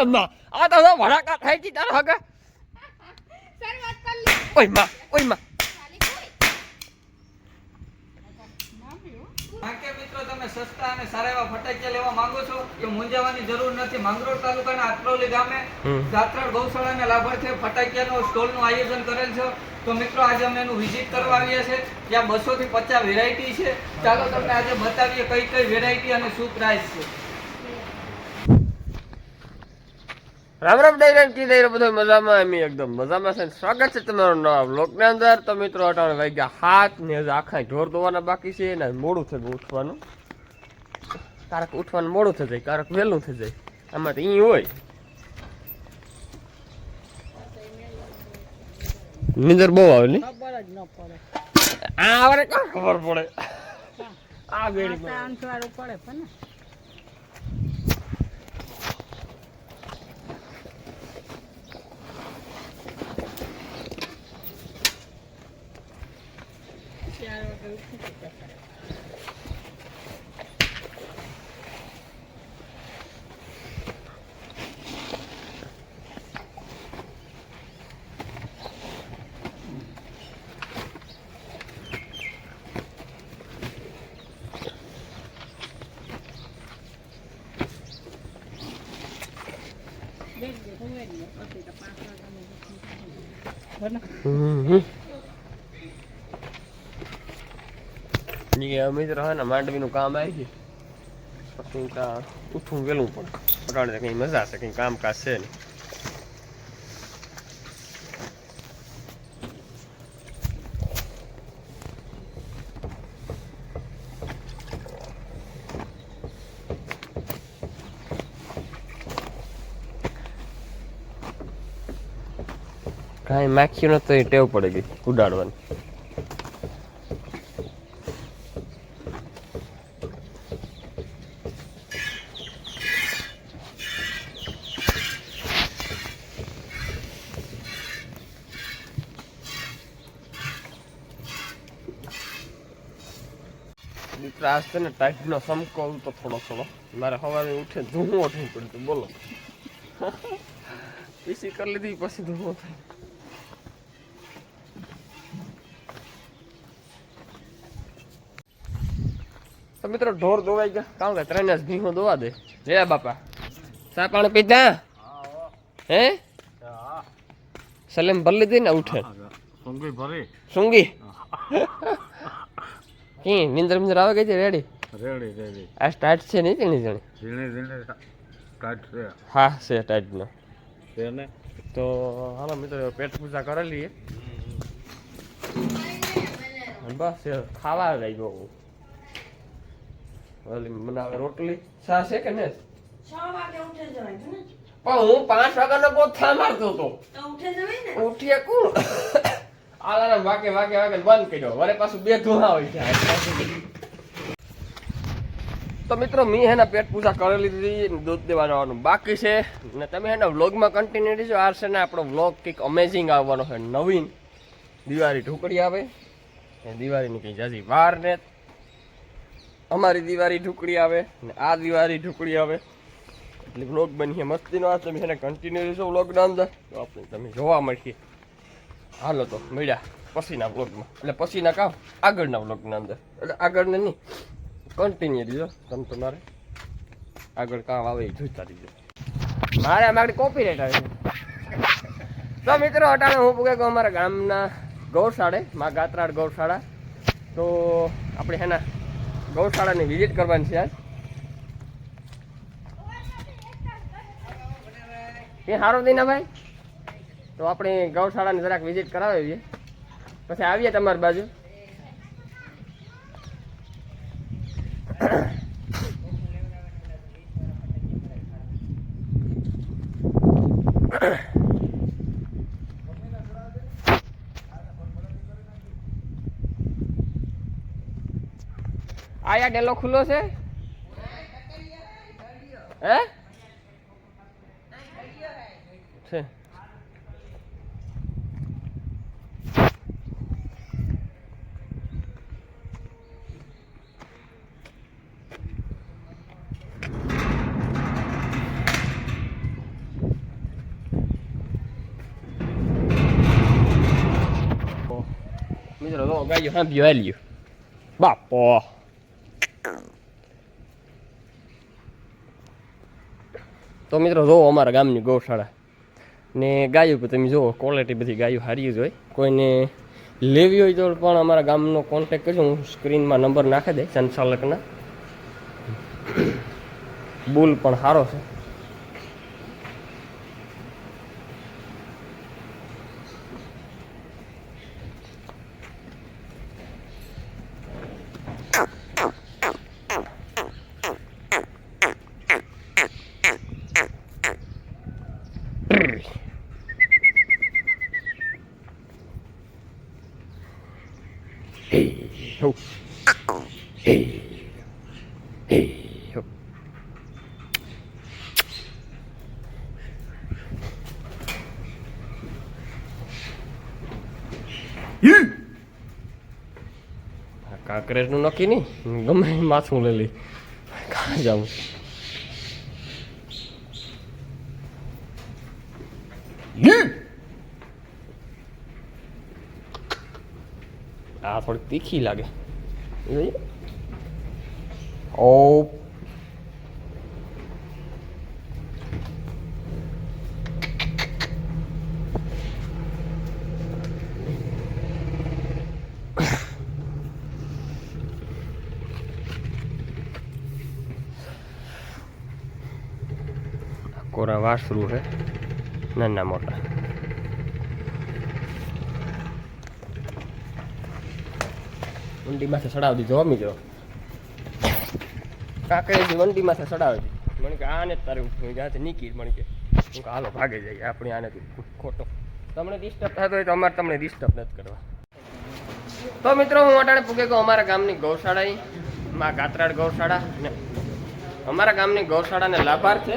એમ ના આ તો ભડાકા થાય છે તારા હગા ઓય માં મિત્રો તમે સસ્તા અને સારા એવા ફટાકિયા લેવા માંગો છો કે મૂંઝાવાની જરૂર નથી. માંગરોળ તાલુકાના આત્રોલી ગામે જાત્રા ગૌશાળાના લાભાર્થે ફટાકિયાનો સ્ટોલનું આયોજન કરેલ છે. તો મિત્રો આજે અમે એનું વિઝિટ કરવા આવ્યા છે. ત્યાં 200 થી 50 વેરાયટી છે. ચાલો તમને આજે બતાવીએ કઈ કઈ વેરાયટી અને શું પ્રાઇસ છે. રામ રામ ડાયરેક્ટ કી દઈ બધો મજામાં એમ એકદમ મજામાં છે. સ્વાગત છે તમારું નવા બ્લોગની અંદર. તો મિત્રો અટાણે વાગ્યા 7 ને આખા ઢોર ધોવાના બાકી છે ને મોડું થઈ ગયું ઉઠવાનું. કારક ઉઠવાનું મોડું થઈ જાય, કારક વહેલું થઈ જાય. આમાં તો ઈ હોય નીંદર બહુ આવે ને ખબર જ ન પડે. આ આવરે કા ખબર પડે આ બેડી પડે પણ મિત્રો હે ને માંડવીનું કામ આવી છે પછી ત્યાં ઉઠવું વહેલું પડે. પટાણે કઈ મજા છે, કઈ કામકાજ છે નહીં. કાંઈ માખ્યું નતો એ ટેવ પડી ગઈ ઉડાડવાની. ત્રાસ છે ને ટાઈટનો સમકોલ તો થોડો મારે સવારે ઉઠે ધૂમો થઈ પડ્યું. બોલો પીસી કરી લીધી પછી ધૂમો થાય. તો મિત્રો ઢોર દોવાઈ ગયા. કામ કે 3 જ ભીહો દોવા દે. જય બાપા ચા પાણી પીધા હે? સલેમ ભરી લીધી ને ઉઠે સુંગી કી નિંદર આવે ગઈ છે. રેડી આ સ્ટાર્ટ છે નહીં તેની જણી હા છે ટાઈટ નો. તો હાલો મિત્રો પેટ પૂજા કરેલી બસ ખાવા લઈ ગયો. બનાવે રોટલી શા છે કે ને 6 વાગે ઉઠે જવાય છે ને પણ હું 5 વાગ્યાનો ગોથા મારતો હતો. તો ઉઠે જવાય ને ઉઠીએ કોણ આલારામ વાગે બંધ કર્યો. વરે પાછું 2 ધોણા હોય છે. તો મિત્રો મેં હેના પેટ પૂજા કરેલી હતી. દૂધ દેવા જવાનું બાકી છે ને તમે હેના વ્લોગમાં કન્ટિન્યુ રહેજો. આ છે ને આપણો વ્લોગ કંઈક અમેઝિંગ આવવાનો છે. નવીન દિવાળી ઢોકળી આવે એ દિવાળીની કંઈ જાજી વાર ને અમારી દિવાળી ઢોકળી આવે ને આ દિવાળી ઢોકળી આવે એટલે વ્લોગ બનીએ મસ્તીનો. આ તમે એને કન્ટિન્યુ રહેશો વ્લોગના અંદર તો આપણે તમે જોવા મળીએ. હાલો તો મળ્યા પછીના વ્લોગમાં એટલે પછીના કામ આગળના વ્લોગના અંદર એટલે આગળને નહીં કન્ટિન્યુ રહીજો. તમે તમારે આગળ કામ આવે એ જોઈતા રહીજો. મારે આગળ કોપીરાઈટ આવે છે. તો મિત્રો અટાણે હું પૂગે કહું અમારા ગામના ગૌશાળે માં ગાત્રાળ ગૌશાળા. તો આપણે હેના ગૌશાળાની વિઝિટ કરવાની છે આજ. એ સારું દીના ભાઈ તો આપણે ગૌશાળાની જરાક વિઝિટ કરાવીએ પછી આવીએ તમારી બાજુ. આયા ડેલો ખુલ્લો છે હે છે મિત્રો જો ગાયું સાંભળ્યું હાલ્યું બાપો. તો મિત્રો જો અમારા ગામની ગૌશાળા ને ગાયું તમે જુઓ ક્વોલિટી બધી ગાયું સારી જ હોય. કોઈને લેવી હોય તો પણ અમારા ગામનો કોન્ટેક કરજો. હું સ્ક્રીનમાં નંબર નાખી દઈશ સંચાલકના. બુલ પણ સારો છે. Hey, ho. Hey, hey, ho. કાંકરેજનું નક્કી નહીં, ગમે માથું લઈ લઈ કાં જાઉં. આ થોડીક તીખી લાગે. ઓ કોરા વાસરું છે નાના મોટા. વંડી માથે ચડાવી દીધો મિત્રો. કાંકરેજી વંડી માથે ચડાવી દીધી. મને કે આને જ તારે ત્યાંથી નીકળી. મને કે હું કે હાલો ભાગે જઈએ આપણે આને ખોટો. તમને ડિસ્ટર્બ થતો હોય તો અમારે તમને ડિસ્ટર્બ નથી કરવા. તો મિત્રો હું અટાણે પૂગે ગયો અમારા ગામની ગૌશાળા માં ગાત્રાડ ગૌશાળા ને અમારા ગામની ગૌશાળાને લાભાર્થે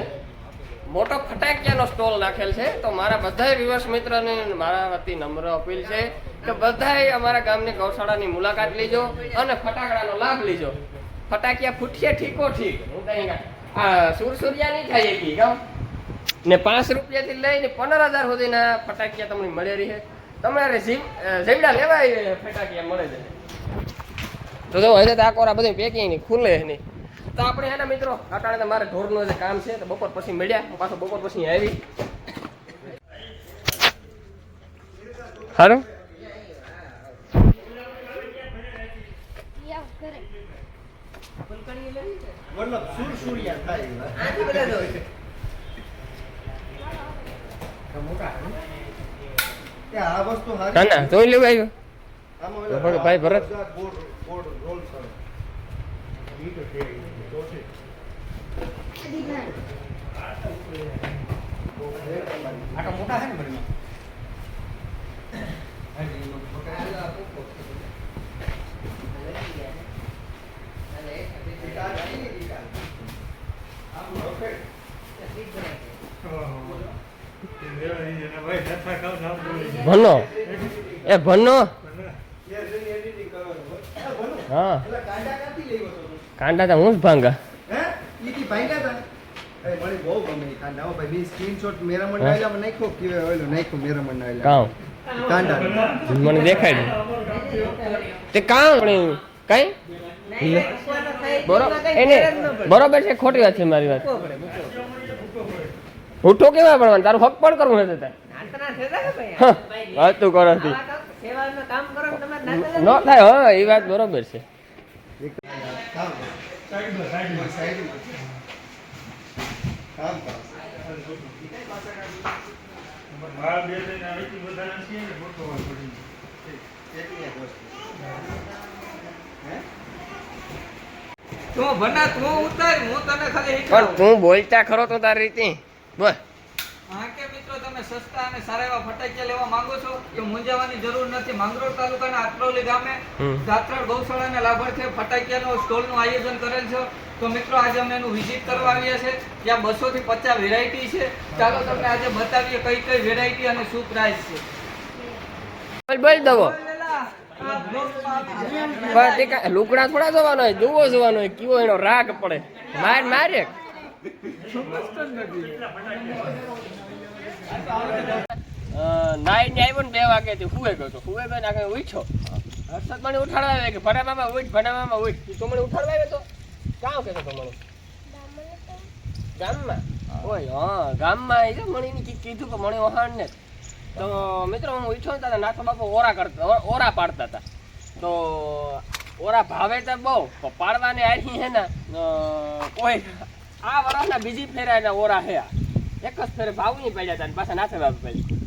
મોટો ફટાકિયાનો સ્ટોલ નાખેલ છે. તો મારા બધા વ્યુઅર્સ મિત્રોને મારા વતી નમ્ર અપીલ છે કે બધાય અમારા ગામની ગૌશાળાની મુલાકાત લીજો અને ફટાકડાનો લાભ લીજો. ફટાકિયા ફૂટીએ ઠીકો ઠીક. હું કઈ આ સુરસુરિયા નહીં થાય એકી ગામ ને 5 રૂપિયાથી લઈને 15,000 સુધીના ફટાકિયા તમને મળી રહે. તમારે જીવડા લેવાય ફટાકિયા મળે છે. તો જો હજે તો આ કોરા બધી પેકિંગ નહીં ખુલે નહીં. તો આપણે એના મિત્રો અટાણે મારે ઢોરનું જે કામ છે તો બપોર પછી મળ્યા. હું પાછો બપોર પછી આવી. સારું ના જોઈ લેવું આવ્યો ભાઈ ભરત. મોટા છે ને ભનો એ ભનો હા કાંડા તો હું જ ભાંગા. મને દેખાય તે કામ કઈ બરોબર છે. ખોટી વાત છે મારી વાત. ઉઠો કેવા પડવાનું તારું હક પણ કરવું નથી. વાત તું કરો ન થાય. હા એ વાત બરોબર છે. તું ભના તું ઉતાર હું તને ખાલી પણ તું બોલતા ખરો તો તારી રીતે બોલ. હા કે મિત્રો તમે સસ્તા અને સારા એવા ફટાકિયા લેવા માંગો છો તો મૂંઝાવાની જરૂર નથી. માંગરોળ તાલુકાના આત્રોલી ગામે ગાત્રાડ ગૌશાળાના લાભાર્થે ફટાકિયાનો સ્ટોલનું આયોજન કરેલ છે. તો મિત્રો આજે અમે એનું વિઝિટ કરવા આવ્યા છે. ત્યાં 200 થી 50 વેરાયટી છે. ચાલો તમને આજે બતાવીએ કઈ કઈ વેરાયટી અને શું પ્રાઇસ છે. બોલ દવો લુકડા થોડા જવાનો હોય દુવો જવાનો હોય. કેવો એનો રાગ પડે માર મારે. નાઈ ને આવ્યો ને 2 વાગે થી હુએ ગયો તો હુએ ગયો ને આખે ઉઠ્યો હર્ષદ મને ઉઠાડવા આવે કે ભણાવામાં ઉઠ તું મને ઉઠાડવા આવે તો કામ કહેતો તો મને ગામમાં ઓય હા ગામમાં આવી મને કીધું કે મને વહાણ ને તો મિત્રો હું ઈચ્છો ને નાથો બાપો ઓરા પાડતા હતા તો ઓરા ભાવે તો બહુ પાડવાની આરી હે ને કોઈ આ વર્ષના બીજી ફેરા એના ઓરા હે એક જ ફેરે ભાવ નહીં પડ્યા હતા પાછા નાથે બાપ પડ્યા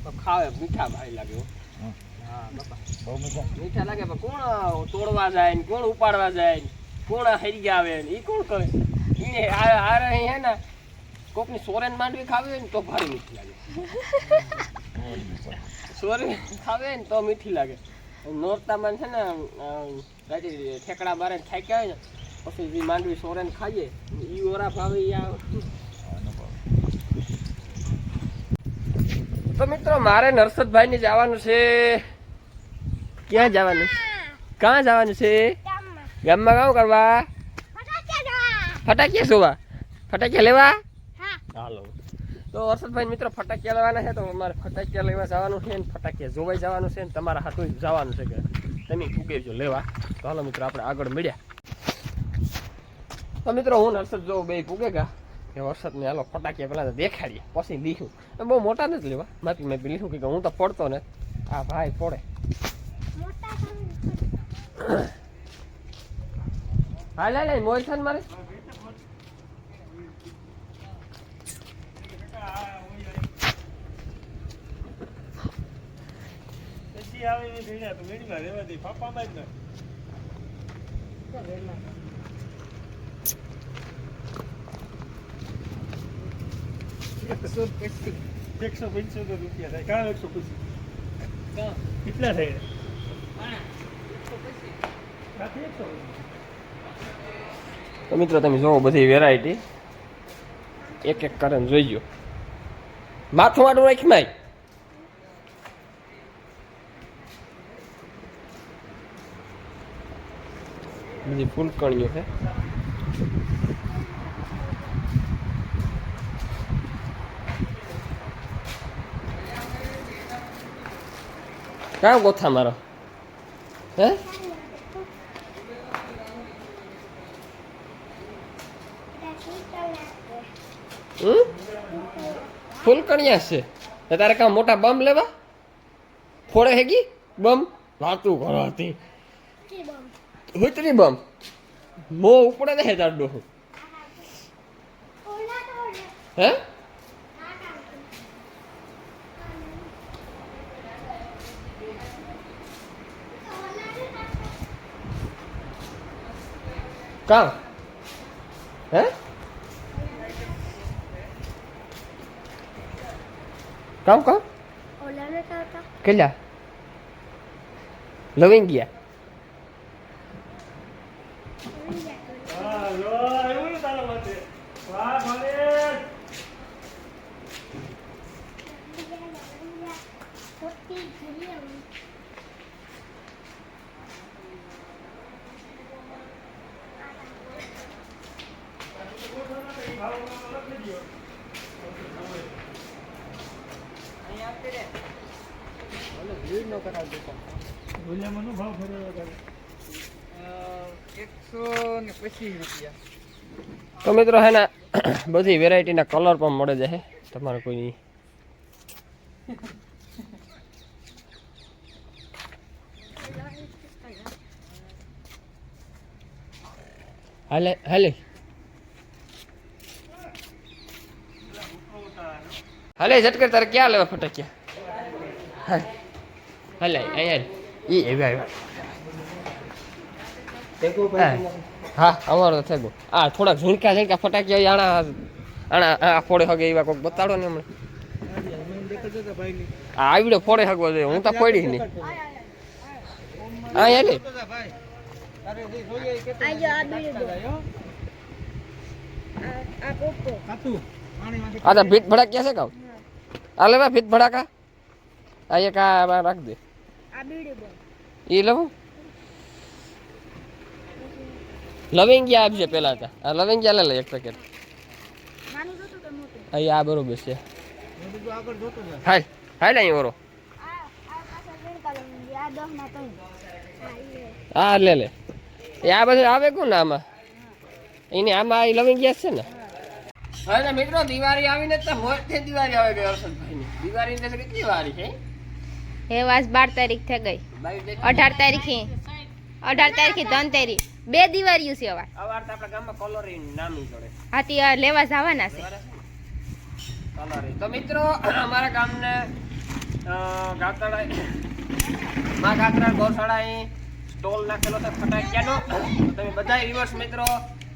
તો ખાવે મીઠા ભાઈ લાગે હા બાપા બહુ મીઠા લાગે પણ કોણ તોડવા જાય ને કોણ ઉપાડવા જાય ને કોણ હરી આવે ને એ કોણ કરે એને આ રહી હે ને કોકની સોરેન માંડવી ખાવી હોય ને તો ભારી મીઠી લાગે સોરેન ખાવે ને તો મીઠી લાગે નોરતામાં છે ને ઠેકડા મારે થાક્યા હોય ને પછી જે માંડવી સોરેન ખાઈએ એ ઓરા ભાવે તો મિત્રો મારે નરસદભાઈ ને જવાનું છે ક્યાં જવાનું કાં જવાનું છે ગામમાં કામ કરવા ફટાકિયા જોવા ફટાકિયા લેવા હાલો તો હર્ષદભાઈ મિત્રો ફટાકિયા લેવાના છે તો અમારે ફટાકિયા લેવા જવાનું છે ને ફટાકિયા જોવાઈ જવાનું છે ને તમારા હાથું જવાનું છે કે તમે ફૂકેજો લેવા તો હાલો મિત્રો આપણે આગળ મળ્યા તો મિત્રો હું હર્ષદ જોઉં બે ફૂકેગા કે વરસાદને હાલો ફટાકિયા પહેલાં તો દેખાડીએ પછી લીધું બહુ મોટા નથી લેવા માપી માપી લીધું કે હું તો પડતો ને આ ભાઈ પડે હા લે મોબાઈલ છે ને મારે કેટલા થાય તો મિત્રો તમે જોવો બધી વેરાયટી એક એક કરીને જોઈજો માથું વાળું રાખી માય બધી ફૂલકણીઓ છે ક્યાં ગોથા મારો હે ફૂલકણિયા છે તારે કામ મોટા બમ લેવા ફોડે હેગી બમ વાતું કરવાતી હુતરી બમ મો ઉપડે દે તાર ડોહ હે કામ હે કામ કેટલા લવિંગિયા તો મિત્રો હે ને બધી વેરાયટીના કલર પણ મળે છે તમારે કોઈ હાલે હાલે હાલે ઝટકર તારે ક્યાં લેવા ફટાક્યા હાલે અહીંયા ઈ આવ્યા હા અમારો તો થઈ આ થોડાક ઝીણકા ઝીણકા ફટાક્યા આણા આણા આ ફોડે હગે એવા કોઈક બતાડો ને હમણાં આ આવડે ફોડે હગવો જોઈએ હું તો પડી નહીં હા યાર આ તો ભીત ભડાક્યા છે કામ આ લેવા ભીત ભડાકા આ એક આ રાખ દે એ લઉં લવિંગિયા આપજે પેલા હતા આ લવિંગિયા લે લે એક પેકેટ અહીં આ બરોબર છે હાલ હાલ અહીં ઓરો હા લે લે એ આ બધું આવે કોણ ને આમાં એને આમાં લવિંગ ગેસ છે ને હવે મિત્રો દિવાળી આવીને તો મોરથી દિવાળી આવે ગઈ હર્ષદભાઈની દિવાળી ને કેટલી વારી છે એ વાસ 12 તારીખ થઈ ગઈ 18 તારીખે ધનતેરી 2 દિવાળીઓ છે અવાર અવાર તો આપણા ગામમાં કોલોરી નામી જોડે હાથી લેવા જવાના છે કોલોરી તો મિત્રો અમારા ગામને ગાતડા માં ગાતરા ગૌશાળાએ સ્ટોલ નાખેલો છે ફટાકિયાનો તમે બધા રિવર્સ મિત્રો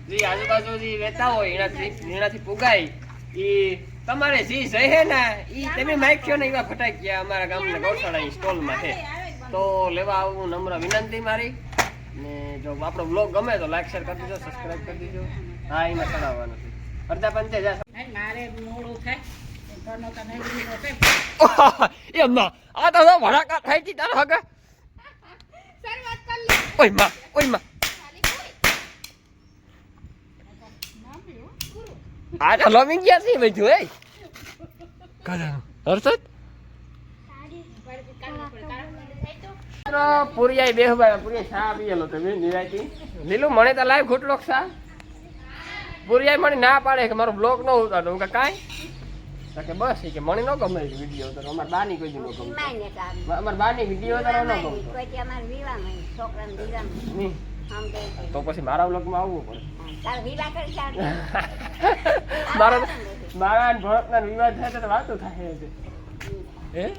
જે આજુબાજુ જે રહેતા હોય એનાથી પુગાય એ તમારે જે જહે ને એ તમે માખ્યો ને એવા ફટાકિયા અમારા ગામના ગૌશાળા સ્ટોલમાં છે તો લેવા આવવું નમ્ર વિનંતી મારી ને જો આપણો બ્લોગ ગમે તો લાઈક શેર કરી દેજો સબસ્ક્રાઇબ કરી દેજો હા એમાં ચડાવવાનું છે અડધા પંચે જા મારે મોડું થાય ઘરનો તો નહીં લીધો છે એ માં આ તો ભડાકા થાય છે તારા હગા ઓય માં આ તો લવિંગ ગયા છે બધું એ કાજા હર્ષદ પુરિયાઈ બેહવા પુરિયાઈ શા પીએલો તો નિરાતી લીલું મને તો લાઈવ ઘૂંટલો શા પુરિયાઈ મને ના પાડે કે મારો બ્લોગ ન ઉતારો હું કે કાંઈ કે બસ કે મને ન ગમે વિડીયો ઉતારો અમાર બાની કોઈ દી ન ગમે અમાર બાની વિડીયો ઉતારો ન ગમે તો પછી મારા બ્લોગમાં આવવું પડે મારા ભરતના વિવાદ થાય તો વાતો થાય છે હે